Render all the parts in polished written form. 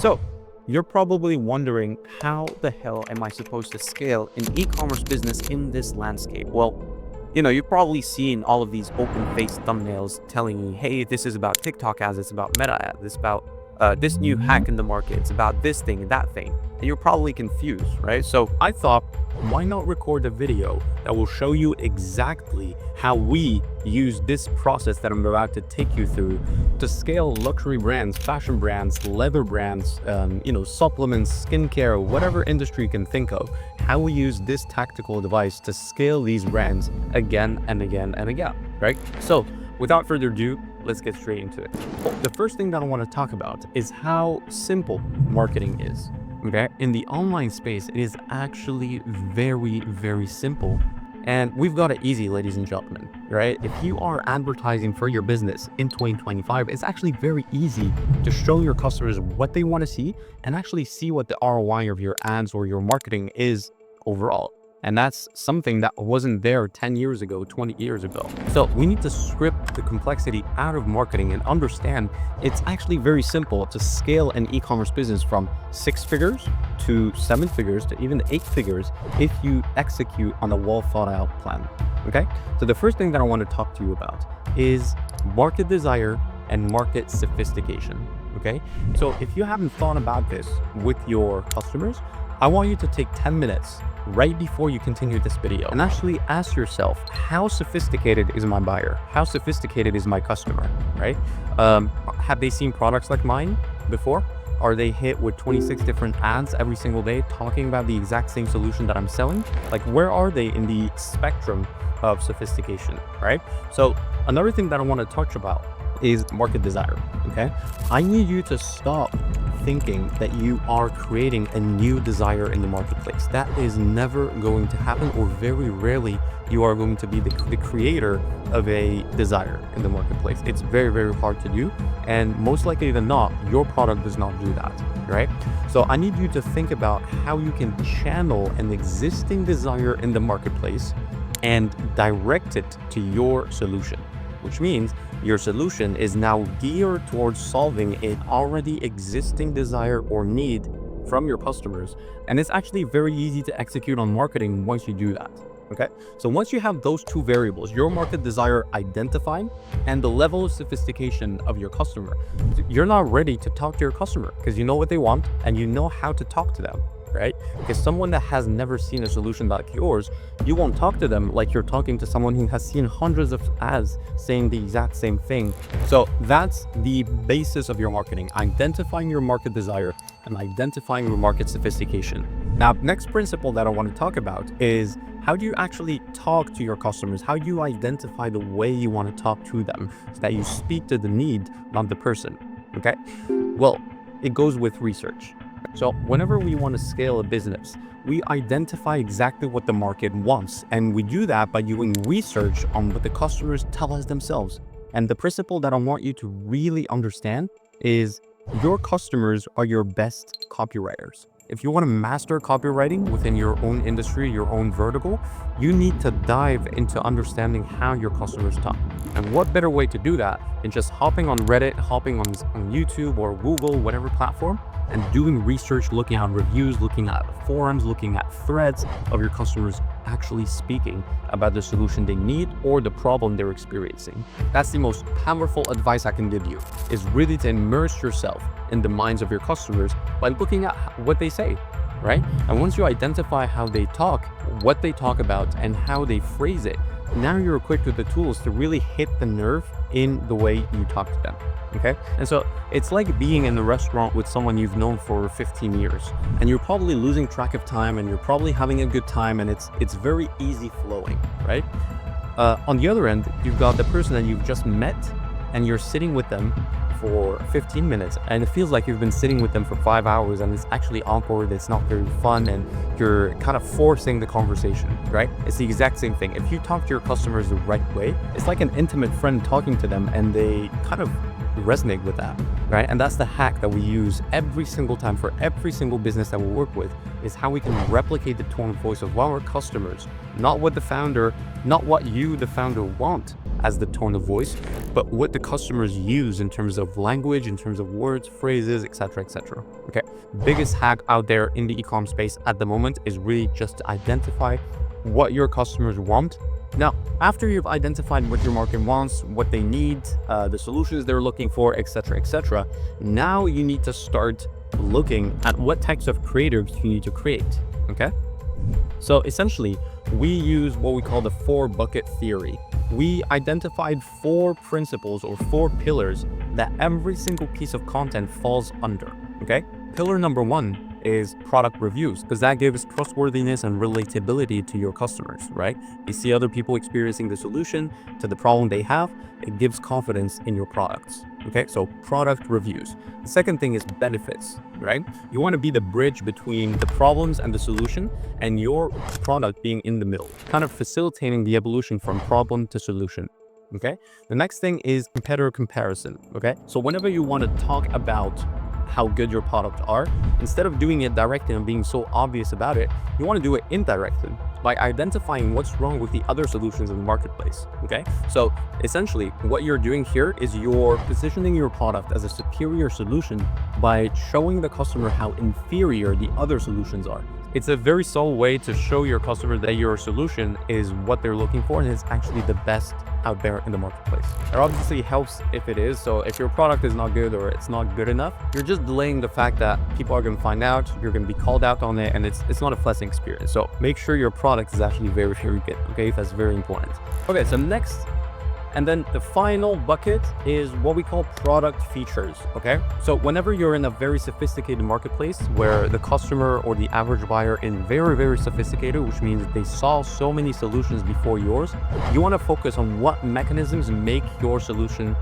So you're probably wondering, how the hell am I supposed to scale an e-commerce business in this landscape? Well, you've probably seen all of these open-faced thumbnails telling you, hey, this is about TikTok ads, it's about Meta ads, it's about this new hack in the market, it's about this thing and that thing. And you're probably confused, right? So I thought, why not record a video that will show you exactly how we use this process that I'm about to take you through to scale luxury brands, fashion brands, leather brands, supplements, skincare, whatever industry you can think of, how we use this tactical device to scale these brands again and again and again, right? So without further ado, let's get straight into it. The first thing that I want to talk about is how simple marketing is. Okay, in the online space, it is actually very, very simple. And we've got it easy, ladies and gentlemen, right? If you are advertising for your business in 2025, it's actually very easy to show your customers what they want to see and actually see what the ROI of your ads or your marketing is overall. And that's something that wasn't there 10 years ago, 20 years ago. So we need to strip the complexity out of marketing and understand it's actually very simple to scale an e-commerce business from 6 figures to 7 figures to even 8 figures if you execute on a well thought out plan. Okay, so the first thing that I want to talk to you about is market desire and market sophistication. Okay, so if you haven't thought about this with your customers, I want you to take 10 minutes right before you continue this video and actually ask yourself, how sophisticated is my buyer? How sophisticated is my customer, right? Have they seen products like mine before? Are they hit with 26 different ads every single day talking about the exact same solution that I'm selling? Like, where are they in the spectrum of sophistication, right? So another thing that I want to touch about is market desire, okay? I need you to stop thinking that you are creating a new desire in the marketplace. That is never going to happen, or very rarely you are going to be the creator of a desire in the marketplace. It's very, very hard to do, and most likely than not, your product does not do that, right? So I need you to think about how you can channel an existing desire in the marketplace and direct it to your solution, which means your solution is now geared towards solving an already existing desire or need from your customers. And it's actually very easy to execute on marketing once you do that. Okay, so once you have those two variables, your market desire identified and the level of sophistication of your customer, you're now ready to talk to your customer because you know what they want and you know how to talk to them, right? Because someone that has never seen a solution like yours, you won't talk to them like you're talking to someone who has seen hundreds of ads saying the exact same thing. So that's the basis of your marketing, identifying your market desire and identifying your market sophistication. Now, next principle that I want to talk about is, how do you actually talk to your customers? How do you identify the way you want to talk to them so that you speak to the need, not the person? Okay, well, it goes with research. So whenever we want to scale a business, we identify exactly what the market wants. And we do that by doing research on what the customers tell us themselves. And the principle that I want you to really understand is, your customers are your best copywriters. If you want to master copywriting within your own industry, your own vertical, you need to dive into understanding how your customers talk. And what better way to do that than just hopping on Reddit, hopping on YouTube or Google, whatever platform, and doing research, looking at reviews, looking at forums, looking at threads of your customers actually speaking about the solution they need or the problem they're experiencing. That's the most powerful advice I can give you, is really to immerse yourself in the minds of your customers by looking at what they say, right? And once you identify how they talk, what they talk about, and how they phrase it, now you're equipped with the tools to really hit the nerve in the way you talk to them. Okay, and so it's like being in the restaurant with someone you've known for 15 years, and you're probably losing track of time, and you're probably having a good time, and it's very easy flowing, right? On the other end, you've got the person that you've just met, and you're sitting with them for 15 minutes, and it feels like you've been sitting with them for 5 hours, and it's actually awkward, it's not very fun, and you're kind of forcing the conversation, right? It's the exact same thing. If you talk to your customers the right way, it's like an intimate friend talking to them, and they kind of resonate with that, right? And that's the hack that we use every single time for every single business that we work with, is how we can replicate the tone of voice of our customers, Not what you, the founder, want as the tone of voice, but what the customers use in terms of language, in terms of words, phrases, etc., etc. Okay. Biggest hack out there in the e-com space at the moment is really just to identify what your customers want. Now, after you've identified what your market wants, what they need, the solutions they're looking for, etc., etc., now you need to start looking at what types of creatives you need to create. Okay. So essentially, we use what we call the 4-bucket theory. We identified 4 principles or 4 pillars that every single piece of content falls under. Okay. Pillar number 1 is product reviews, because that gives trustworthiness and relatability to your customers, right? You see other people experiencing the solution to the problem they have, it gives confidence in your products. Okay, so product reviews. The second thing is benefits, right? You want to be the bridge between the problems and the solution, and your product being in the middle, kind of facilitating the evolution from problem to solution. Okay, the next thing is competitor comparison. Okay, so whenever you want to talk about how good your products are, instead of doing it directly and being so obvious about it, you want to do it indirectly by identifying what's wrong with the other solutions in the marketplace. Okay, so essentially what you're doing here is you're positioning your product as a superior solution by showing the customer how inferior the other solutions are. It's a very subtle way to show your customer that your solution is what they're looking for and is actually the best out there in the marketplace. It obviously helps if it is. So if your product is not good or it's not good enough, you're just delaying the fact that people are going to find out, you're going to be called out on it, and it's not a pleasant experience. So make sure your product is actually very, very good. Okay, that's very important. Okay, so next, and then the final bucket is what we call product features. Okay, so whenever you're in a very sophisticated marketplace where the customer or the average buyer is very, very sophisticated, which means they saw so many solutions before yours, you want to focus on what mechanisms make your solution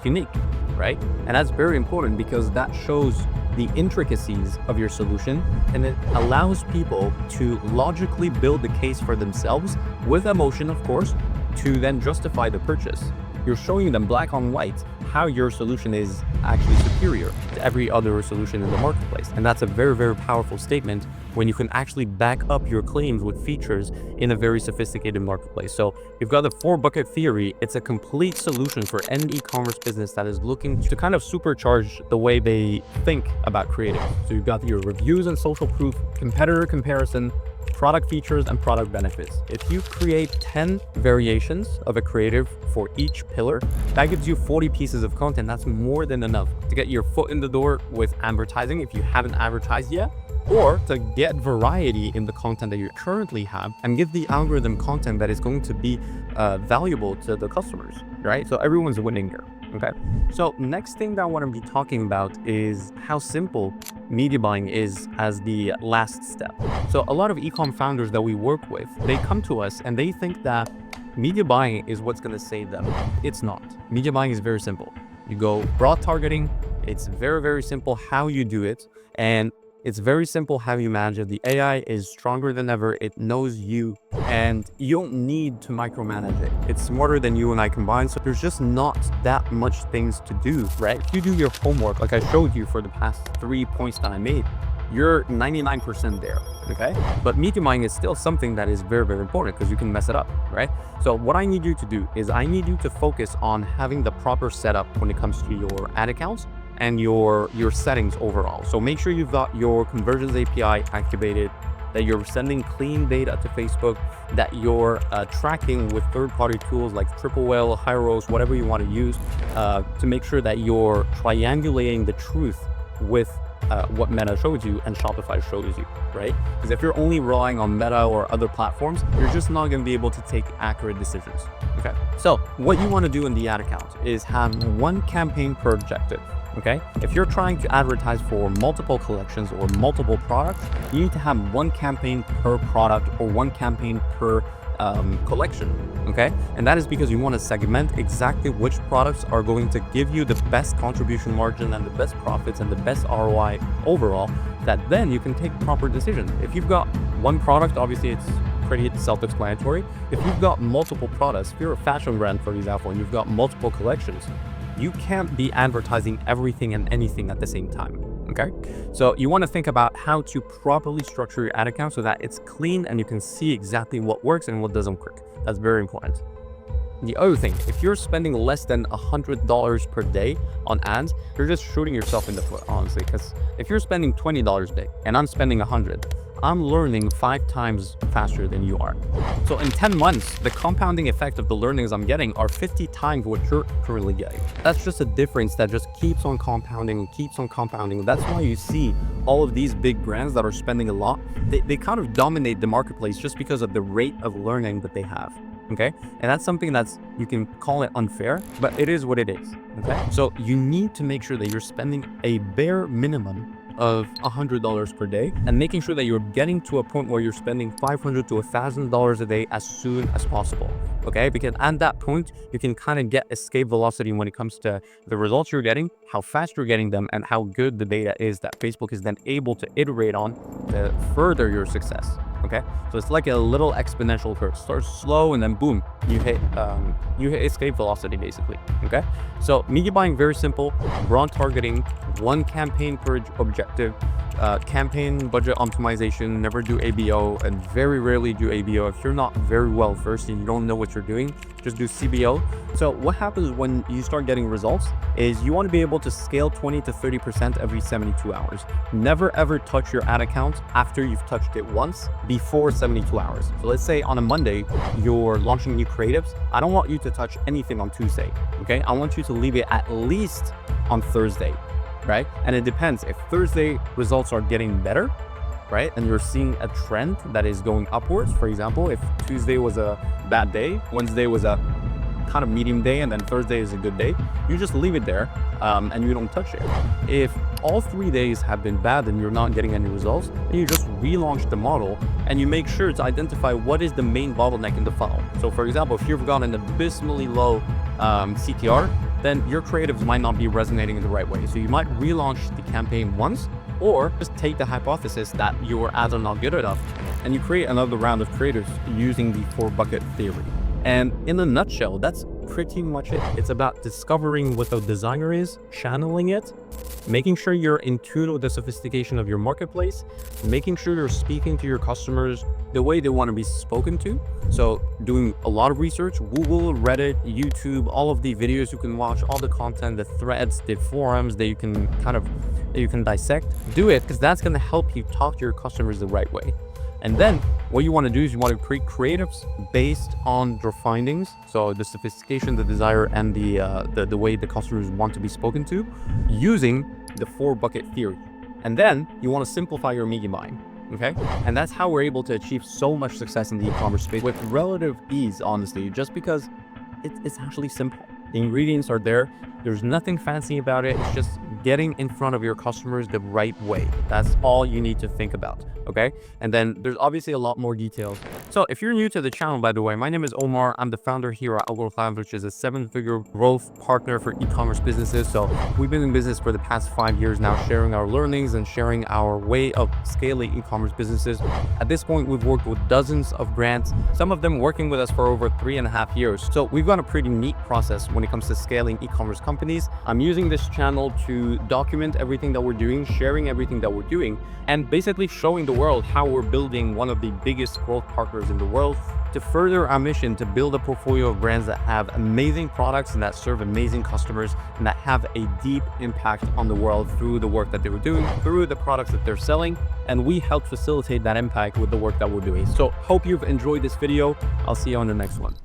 unique, right? And that's very important because that shows the intricacies of your solution, and it allows people to logically build the case for themselves with emotion, of course, to then justify the purchase. You're showing them black on white how your solution is actually superior to every other solution in the marketplace. And that's a very, very powerful statement when you can actually back up your claims with features in a very sophisticated marketplace. So you've got the 4-bucket theory. It's a complete solution for any e-commerce business that is looking to kind of supercharge the way they think about creative. So you've got your reviews and social proof, competitor comparison, product features, and product benefits. If you create 10 variations of a creative for each pillar, that gives you 40 pieces of content. That's more than enough to get your foot in the door with advertising if you haven't advertised yet, or to get variety in the content that you currently have and give the algorithm content that is going to be valuable to the customers, right? So everyone's winning here. Okay, so next thing that I want to be talking about is how simple media buying is as the last step. So a lot of e-com founders that we work with, they come to us and they think that media buying is what's going to save them. It's not. Media buying is very simple. You go broad targeting. It's very, very simple how you do it. And it's very simple how you manage it. The AI is stronger than ever. It knows you, and you don't need to micromanage it. It's smarter than you and I combined. So there's just not that much things to do, right? If you do your homework, like I showed you for the past 3 points that I made, you're 99% there, okay? But media buying is still something that is very, very important because you can mess it up, right? So what I need you to do is I need you to focus on having the proper setup when it comes to your ad accounts and your settings overall. So make sure you've got your conversions API activated, that you're sending clean data to Facebook, that you're tracking with third-party tools like Triple Whale, Hyros, whatever you want to use, to make sure that you're triangulating the truth with what Meta shows you and Shopify shows you, right? Because if you're only relying on Meta or other platforms, you're just not going to be able to take accurate decisions. Okay, so what you want to do in the ad account is have one campaign per objective. Okay, if you're trying to advertise for multiple collections or multiple products, you need to have one campaign per product or one campaign per collection. Okay, and that is because you want to segment exactly which products are going to give you the best contribution margin and the best profits and the best ROI overall, that then you can take proper decisions. If you've got one product, obviously it's pretty self-explanatory. If you've got multiple products, if you're a fashion brand, for example, and you've got multiple collections, you can't be advertising everything and anything at the same time. Okay, so you want to think about how to properly structure your ad account so that it's clean and you can see exactly what works and what doesn't work. That's very important. The other thing, if you're spending less than $100 per day on ads, you're just shooting yourself in the foot, honestly, because if you're spending $20 a day and I'm spending 100, I'm learning 5 times faster than you are. So in 10 months, the compounding effect of the learnings I'm getting are 50 times what you're currently getting. That's just a difference that just keeps on compounding and keeps on compounding. That's why you see all of these big brands that are spending a lot, they kind of dominate the marketplace just because of the rate of learning that they have. Okay, and that's something you can call it unfair, but it is what it is. Okay, so you need to make sure that you're spending a bare minimum of $100 per day and making sure that you're getting to a point where you're spending $500 to $1,000 a day as soon as possible. Okay, because at that point you can kind of get escape velocity when it comes to the results you're getting, how fast you're getting them, and how good the data is that Facebook is then able to iterate on to further your success. Okay, so it's like a little exponential curve. Starts slow and then boom, you hit escape velocity basically. Okay, so media buying, very simple, broad targeting, one campaign per objective, campaign budget optimization, never do ABO, and very rarely do ABO. If you're not very well versed and you don't know what you're doing, just do CBO. So what happens when you start getting results is you want to be able to scale 20 to 30% every 72 hours. Never ever touch your ad account after you've touched it once before 72 hours. So let's say on a Monday, you're launching new creatives. I don't want you to touch anything on Tuesday, okay? I want you to leave it at least on Thursday, right? And it depends. If Thursday results are getting better, right, and you're seeing a trend that is going upwards, for example, if Tuesday was a bad day, Wednesday was a kind of medium day, and then Thursday is a good day, you just leave it there and you don't touch it. If all 3 days have been bad and you're not getting any results, then you just relaunch the model and you make sure to identify what is the main bottleneck in the funnel. So for example, if you've got an abysmally low CTR, then your creatives might not be resonating in the right way. So you might relaunch the campaign once, or just take the hypothesis that your ads are not good enough and you create another round of creatives using the 4-bucket theory. And in a nutshell, that's pretty much it. It's about discovering what the designer is, channeling it, making sure you're in tune with the sophistication of your marketplace, making sure you're speaking to your customers the way they want to be spoken to. So doing a lot of research, Google, Reddit, YouTube, all of the videos you can watch, all the content, the threads, the forums that you can dissect. Do it, because that's going to help you talk to your customers the right way. And then what you want to do is you want to create creatives based on your findings. So the sophistication, the desire, and the way the customers want to be spoken to using the 4-bucket theory. And then you want to simplify your media buying. Okay, and that's how we're able to achieve so much success in the e-commerce space with relative ease, honestly, just because it's actually simple. The ingredients are there. There's nothing fancy about it. It's just getting in front of your customers the right way. That's all you need to think about, okay? And then there's obviously a lot more details. So if you're new to the channel, by the way, my name is Omar. I'm the founder here at Growth Labs, which is a 7-figure growth partner for e-commerce businesses. So we've been in business for the past 5 years now, sharing our learnings and sharing our way of scaling e-commerce businesses. At this point, we've worked with dozens of brands, some of them working with us for over 3.5 years. So we've got a pretty neat process when it comes to scaling e-commerce companies. I'm using this channel to document everything that we're doing, sharing everything that we're doing, and basically showing the world how we're building one of the biggest growth partners in the world to further our mission to build a portfolio of brands that have amazing products and that serve amazing customers and that have a deep impact on the world through the work that they were doing, through the products that they're selling. And we help facilitate that impact with the work that we're doing. So hope you've enjoyed this video. I'll see you on the next one.